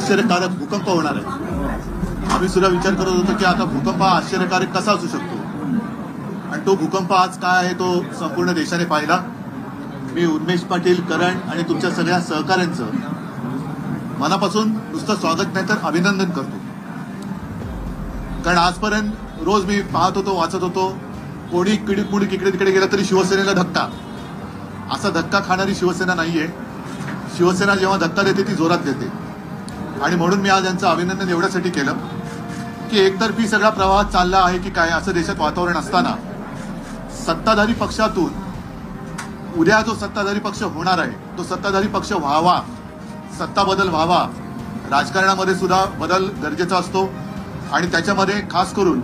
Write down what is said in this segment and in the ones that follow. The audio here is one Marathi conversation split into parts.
आश्चर्यकारक भूकंप होणार आहे। आम्ही सुद्धा विचार करत होतो की आता भूकंप हा आश्चर्यकारक कसा असू शकतो, आणि तो भूकंप आज काय आहे तो संपूर्ण देशाने पाहिला। मी उन्मेष पाटील, करण आणि तुमच्या सगळ्या सहकाऱ्यांचं मनापासून नुसतं स्वागत नाही तर अभिनंदन करतो। कारण आजपर्यंत रोज मी पाहत होतो, वाचत होतो, कोणी किडीक इकडे तिकडे गेला तरी शिवसेनेला धक्का, असा धक्का खाणारी शिवसेना नाहीये। शिवसेना जेव्हा धक्का देते ती जोरात देते, आणि म्हणून मी आज यांचं अभिनंदन एवढ्यासाठी केलं की एकतर्फी सगळा प्रवाह चालला आहे की काय असं देशात वातावरण असताना सत्ताधारी पक्षातून उद्या जो सत्ताधारी पक्ष होणार आहे तो सत्ताधारी पक्ष व्हावा, सत्ता बदल व्हावा। राजकारणामध्ये सुद्धा बदल गरजेचा असतो, आणि त्याच्यामध्ये खास करून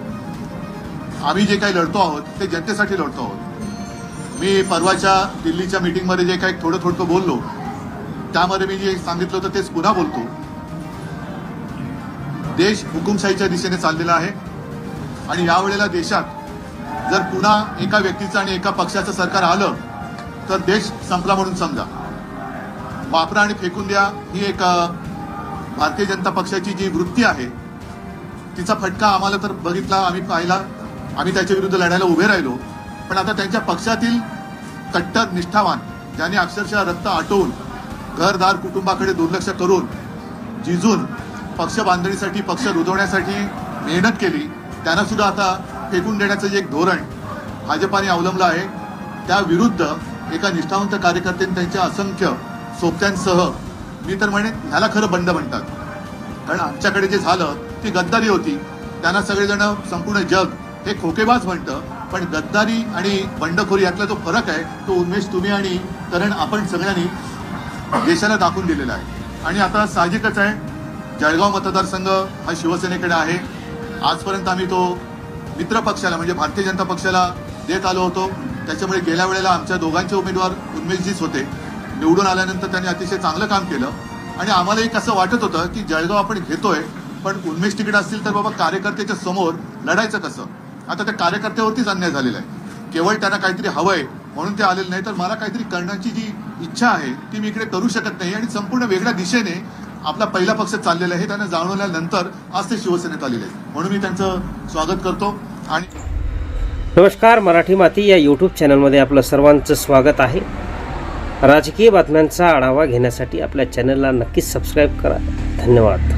आम्ही जे काही लढतो आहोत ते जनतेसाठी लढतो आहोत। मी परवाच्या दिल्लीच्या मीटिंगमध्ये जे काही थोडं बोललो त्यामध्ये मी जे सांगितलं होतं तेच पुन्हा बोलतो। देश हुकुमशाहीच्या दिशेने चाललेला आहे, आणि यावेळेला देशात जर पुन्हा एका व्यक्तीचं आणि एका पक्षाचं सरकार आलं तर देश संपला म्हणून समजा। वापरा आणि फेकून द्या ही एक भारतीय जनता पक्षाची जी वृत्ती आहे तिचा फटका आम्हाला तर बघितला, आम्ही पाहिला, आम्ही त्याच्या विरुद्ध लढायला उभे राहिलो। पण आता त्यांच्या पक्षातील कट्टर निष्ठावान ज्यांनी अक्षरशः रक्त आटवून घरदार कुटुंबाकडे दुर्लक्ष करून झिजून पक्ष बांधणीसाठी, पक्ष रुजवण्यासाठी मेहनत केली, त्यांना सुद्धा आता फेकून देण्याचं जे एक धोरण भाजपाने अवलंबलं आहे त्या विरुद्ध एका निष्ठावंत कार्यकर्त्यांनी त्यांच्या असंख्य सोबत्यांसह मी तर म्हणेन ह्याला खरं बंड म्हणतात। कारण आमच्याकडे जे झालं ती गद्दारी होती, त्यांना सगळेजण संपूर्ण जग हे खोकेबाज म्हणतं, पण गद्दारी आणि बंडखोरी यातला जो फरक आहे तो उन्मेष, तुम्ही आणि करण आपण सगळ्यांनी देशाला दाखवून दिलेला आहे। आणि आता साहजिकच आहे जळगाव मतदारसंघ हा शिवसेनेकडे आहे। आजपर्यंत आम्ही तो मित्र पक्षाला म्हणजे भारतीय जनता पक्षाला देत आलो होतो, त्याच्यामुळे गेल्या वेळेला आमच्या दोघांचे उमेदवार उन्मेषजीच होते। निवडून आल्यानंतर त्यांनी अतिशय चांगलं काम केलं, आणि आम्हाला एक असं वाटत होतं की जळगाव आपण घेतोय पण उन्मेष तिकीट असतील तर बाबा कार्यकर्त्याच्या समोर लढायचं कसं। आता त्या कार्यकर्त्यावरतीच अन्याय झालेला आहे, केवळ त्यांना काहीतरी हवंय म्हणून ते आलेलं नाही, तर मला काहीतरी करण्याची जी इच्छा आहे ती मी इकडे करू शकत नाही, आणि संपूर्ण वेगळ्या दिशेने आपला पहिला पक्ष चाललेला आहे त्यांना जाणवल्यानंतर आज ते शिवसेनेत आलेले आहेत, म्हणून मी त्यांचं स्वागत करतो। आणि नमस्कार, मराठी माती या यूट्यूब चॅनलमध्ये आपलं सर्वांचं स्वागत आहे। राजकीय बातम्यांचा आढावा घेण्यासाठी आपल्या चॅनलला नक्कीच सबस्क्राईब करा। धन्यवाद।